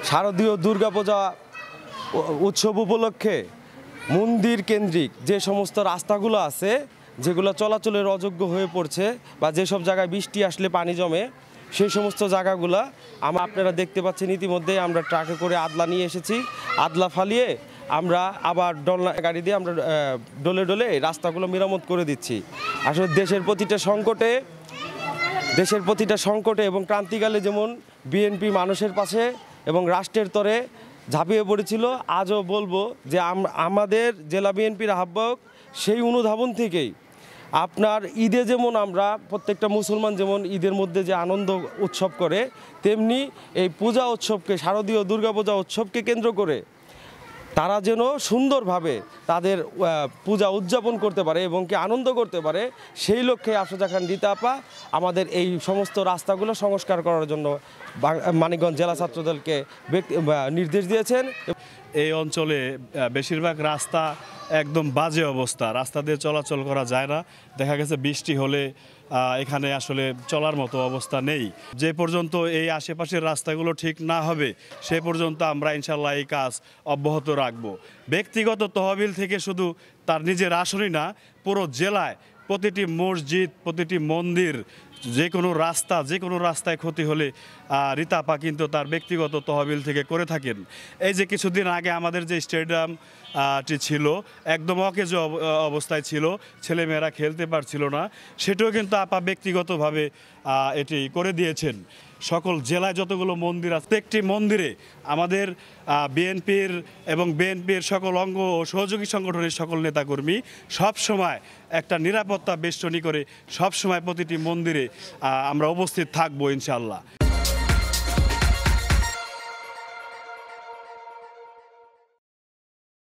শারদীয় দুর্গাপূজা উৎসব উপলক্ষে মন্দির কেন্দ্রিক যে সমস্ত রাস্তাগুলো আছে যেগুলো চলাচলের অযোগ্য হয়ে পড়ছে বা যেসব জায়গায় বৃষ্টি আসলে পানি জমে সেই সমস্ত জায়গাগুলো আপনারা দেখতে পাচ্ছেন। ইতিমধ্যে আমরা ট্রাকে করে আদলা নিয়ে এসেছি। আদলা ফালিয়ে আমরা আবার ডোলা গাড়ি দিয়ে আমরা ডলে ডলে রাস্তাগুলো মেরামত করে দিচ্ছি। আসলে দেশের প্রতিটা সংকটে এবং ক্রান্তিকালে যেমন বিএনপি মানুষের পাশে এবং রাষ্ট্রের তরে ঝাঁপিয়ে পড়েছিল, আজও বলবো যে আমাদের জেলা বিএনপির আহ্বায়ক সেই অনুধাবন থেকেই আপনার ঈদে যেমন আমরা প্রত্যেকটা মুসলমান যেমন ঈদের মধ্যে যে আনন্দ উৎসব করে, তেমনি এই পূজা উৎসবকে, শারদীয় দুর্গাপূজা উৎসবকে কেন্দ্র করে তারা যেন সুন্দরভাবে তাদের পূজা উদযাপন করতে পারে এবং কি আনন্দ করতে পারে, সেই লক্ষ্যে আফরোজা খান রিতা আপা আমাদের এই সমস্ত রাস্তাগুলো সংস্কার করার জন্য মানিকগঞ্জ জেলা ছাত্রদলকে নির্দেশ দিয়েছেন। এই অঞ্চলে বেশিরভাগ রাস্তা একদম বাজে অবস্থা, রাস্তা দিয়ে চলাচল করা যায় না। দেখা গেছে বৃষ্টি হলে এখানে আসলে চলার মতো অবস্থা নেই। যে পর্যন্ত এই আশেপাশের রাস্তাগুলো ঠিক না হবে সে পর্যন্ত আমরা ইনশাল্লাহ এই কাজ অব্যাহত রাখব। ব্যক্তিগত তহবিল থেকে শুধু তার নিজের আসনই না, পুরো জেলায় প্রতিটি মসজিদ, প্রতিটি মন্দির, যে কোনো রাস্তায় ক্ষতি হলে রিতা আপা কিন্তু তার ব্যক্তিগত তহবিল থেকে করে থাকেন। এই যে কিছুদিন আগে আমাদের যে স্টেডিয়ামটি ছিল একদম অকেজো অবস্থায় ছিল, ছেলেমেয়েরা খেলতে পারছিল না, সেটাও কিন্তু আপা ব্যক্তিগতভাবে এটি করে দিয়েছেন। সকল জেলায় যতগুলো মন্দির আছে প্রত্যেকটি মন্দিরে আমাদের বিএনপির সকল অঙ্গ ও সহযোগী সংগঠনের সকল নেতাকর্মী সবসময় একটা নিরাপত্তা বেষ্টনী করে সবসময় প্রতিটি মন্দিরে আমরা উপস্থিত থাকবো ইনশাল্লাহ।